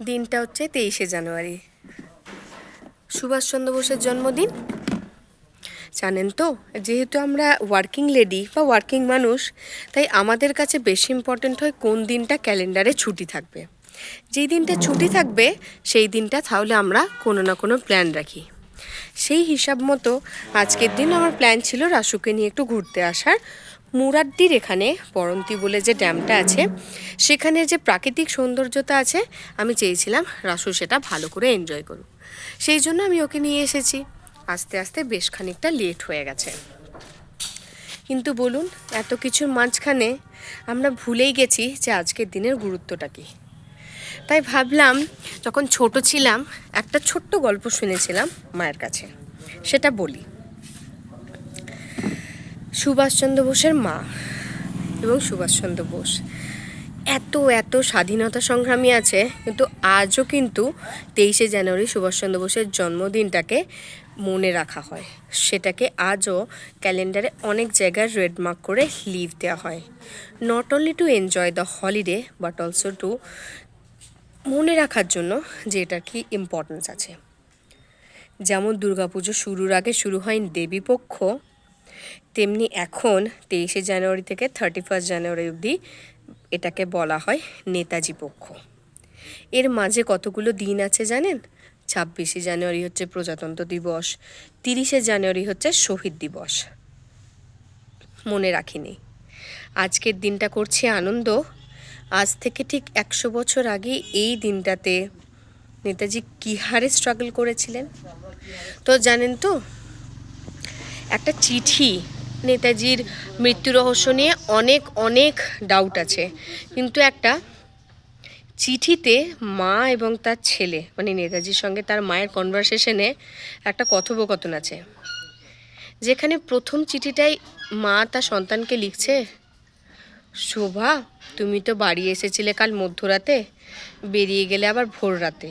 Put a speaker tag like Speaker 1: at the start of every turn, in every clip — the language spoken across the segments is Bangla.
Speaker 1: দিনটা হচ্ছে 23শে জানুয়ারি, সুভাষচন্দ্র বোসের জন্মদিন। জানেন তো, যেহেতু আমরা ওয়ার্কিং লেডি বা ওয়ার্কিং মানুষ, তাই আমাদের কাছে বেশি ইম্পর্ট্যান্ট হয় কোন দিনটা ক্যালেন্ডারে ছুটি থাকবে। যেই দিনটা ছুটি থাকবে সেই দিনটা তাহলে আমরা কোনো না কোনো প্ল্যান রাখি। সেই হিসাব মতো আজকের দিন আমার প্ল্যান ছিল রাসুকে নিয়ে একটু ঘুরতে আসার। মুরাড্ডির এখানে পরন্তী বলে যে ড্যামটা আছে, সেখানে যে প্রাকৃতিক সৌন্দর্যতা আছে, আমি চেয়েছিলাম রাসু সেটা ভালো করে এনজয় করুক। সেই জন্য আমি ওকে নিয়ে এসেছি। আস্তে আস্তে বেশ খানিকটা লেট হয়ে গেছে, কিন্তু বলুন, এত কিছুর মাঝখানে আমরা ভুলেই গেছি যে আজকের দিনের গুরুত্বটা কী। তাই ভাবলাম, যখন ছোট ছিলাম একটা ছোট্ট গল্প শুনেছিলাম মায়ের কাছে, সেটা বলি। সুভাষচন্দ্র বোসের মা এবং সুভাষচন্দ্র বোস এত এত স্বাধীনতা সংগ্রামী আছে, কিন্তু আজও কিন্তু 23শে জানুয়ারি সুভাষচন্দ্র বোসের জন্মদিনটাকে মনে রাখা হয়। সেটাকে আজও ক্যালেন্ডারে অনেক জায়গায় রেড মার্ক করে লিভ দেওয়া হয়, not only to enjoy the holiday but also to মনে রাখার জন্য যে এটার কি ইম্পর্টেন্স আছে। যেমন দুর্গাপুজো শুরুর আগে শুরু হয় দেবীপক্ষ, তেমনি এখন 23শে জানুয়ারি থেকে 31 জানুয়ারি অবধি এটাকে বলা হয় নেতাজি পক্ষ। এর মাঝে কতগুলো দিন আছে জানেন? 26শে জানুয়ারি হচ্ছে প্রজাতন্ত্র দিবস, 30শে জানুয়ারি হচ্ছে শহীদ দিবস। মনে রাখিনি। আজকের দিনটা করছি আনন্দ। আজ থেকে ঠিক 100 বছর আগে এই দিনটাতে নেতাজি কী হারে স্ট্রাগল করেছিলেন তো জানেন তো? একটা চিঠি, নেতাজির মৃত্যু রহস্য নিয়ে অনেক অনেক ডাউট আছে, কিন্তু একটা চিঠিতে মা এবং তার ছেলে মানে নেতাজির সঙ্গে তার মায়ের কনভারসেশনে একটা কথোপকথন আছে, যেখানে প্রথম চিঠিটাই মা তার সন্তানকে লিখছে, শোভা, তুমি তো বাড়ি এসেছিলে কাল মধ্যরাতে, বেরিয়ে গেলে আবার ভোর রাতে,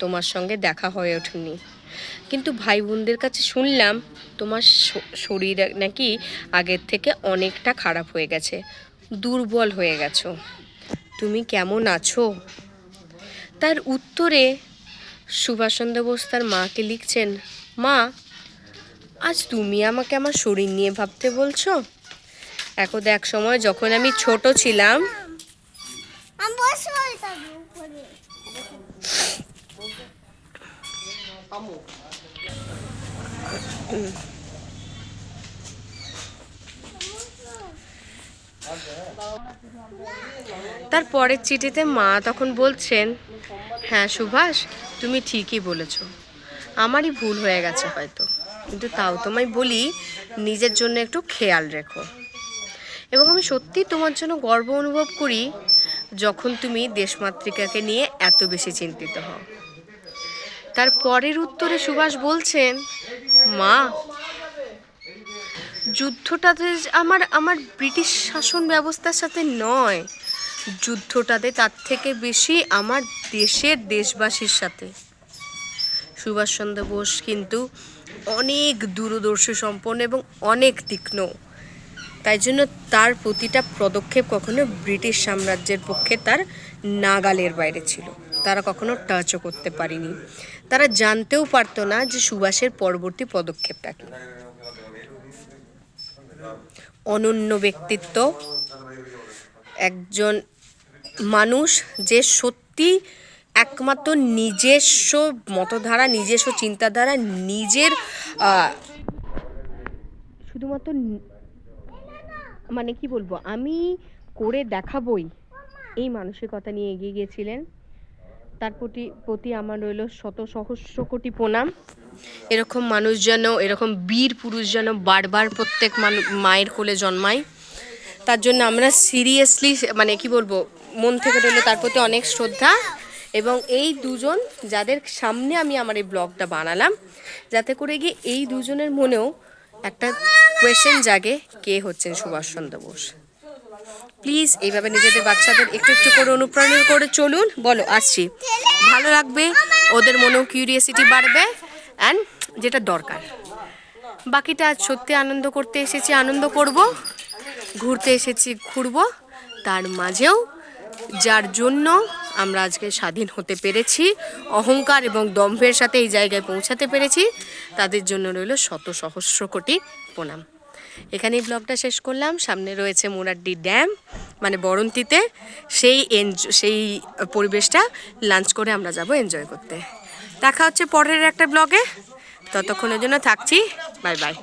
Speaker 1: তোমার সঙ্গে দেখা হয়ে ওঠেনি। কিন্তু ভাই বোনদের কাছে শুনলাম তোমার শরীর নাকি আগের থেকে অনেকটা খারাপ হয়ে গেছে, দুর্বল হয়ে গেছো, তুমি কেমন আছো? তার উত্তরে সুভাষচন্দ্র বোস তার মাকে লিখছেন, মা, আজ তুমি আমাকে আমার শরীর নিয়ে ভাবতে বলছো? একদা এক সময় যখন আমি ছোট ছিলাম, তার পরের চিঠিতে মা তখন বলছেন, হ্যাঁ সুভাষ, তুমি ঠিকই বলেছ, আমারই ভুল হয়ে গেছে হয়তো, কিন্তু তাও তোমায় বলি, নিজের জন্য একটু খেয়াল রেখো। এবং আমি সত্যি তোমার জন্য গর্ব অনুভব করি যখন তুমি দেশমাতৃকাকে নিয়ে এত বেশি চিন্তিত হও। তার পরের উত্তরে সুভাষ বলছেন, মা, যুদ্ধটাতে আমার আমার ব্রিটিশ শাসন ব্যবস্থার সাথে নয়, যুদ্ধটাতে তার থেকে বেশি আমার দেশের দেশবাসীর সাথে। সুভাষচন্দ্র বোস কিন্তু অনেক দূরদর্শী সম্পন্ন এবং অনেক তীক্ষ্ণ, তাই জন্য তার প্রতিটা পদক্ষেপ কখনো ব্রিটিশ সাম্রাজ্যের পক্ষে তার নাগালের বাইরে ছিল, তারা কখনো টাচও করতে পারেনি, তারা জানতেও পারতো না যে সুভাষের পরবর্তী পদক্ষেপটা কী। অনন্য ব্যক্তিত্ব, একজন মানুষ যে সত্যি একমাত্র নিজস্ব মতধারা, নিজস্ব চিন্তাধারা, নিজের শুধুমাত্র মানে কি বলবো, আমি করে দেখাবই, এই মানসিকতা নিয়ে এগিয়ে গিয়েছিলেন। তার প্রতি আমার রইল শত সহস্র কোটি প্রণাম। এরকম মানুষ যেন, এরকম বীর পুরুষ যেন বারবার প্রত্যেক মায়ের কোলে জন্মায়। তার জন্য আমরা সিরিয়াসলি মানে কি বলবো, মন থেকে রইল তার প্রতি অনেক শ্রদ্ধা। এবং এই দুজন যাদের সামনে আমি আমার এই ব্লগটা বানালাম, যাতে করে গিয়ে এই দুজনের মনেও একটা কোয়েশ্চেন জাগে, কে হচ্ছেন সুভাষচন্দ্র বোস। প্লিজ এইভাবে নিজেদের বাচ্চাদের একটু একটু করে অনুপ্রাণিত করে চলুন। বলো, আসছি, ভালো লাগবে, ওদের মনেও কিউরিয়াসিটি বাড়বে, অ্যান্ড যেটা দরকার। বাকিটা আজ সত্যি আনন্দ করতে এসেছি, আনন্দ করব, ঘুরতে এসেছি ঘুরবো, তার মাঝেও যার জন্য আমরা আজকে স্বাধীন হতে পেরেছি, অহংকার এবং দম্ভের সাথে এই জায়গায় পৌঁছাতে পেরেছি, তাদের জন্য রইল শত সহস্র কোটি প্রণাম। এখানেই ব্লগটা শেষ করলাম। সামনে রয়েছে মোরাড্ডি ড্যাম, মানে বরন্তিতে, সেই পরিবেশটা লাঞ্চ করে আমরা যাব এনজয় করতে। দেখা হচ্ছে পরের একটা ব্লগে, ততক্ষণের জন্য থাকছি, বাই বাই।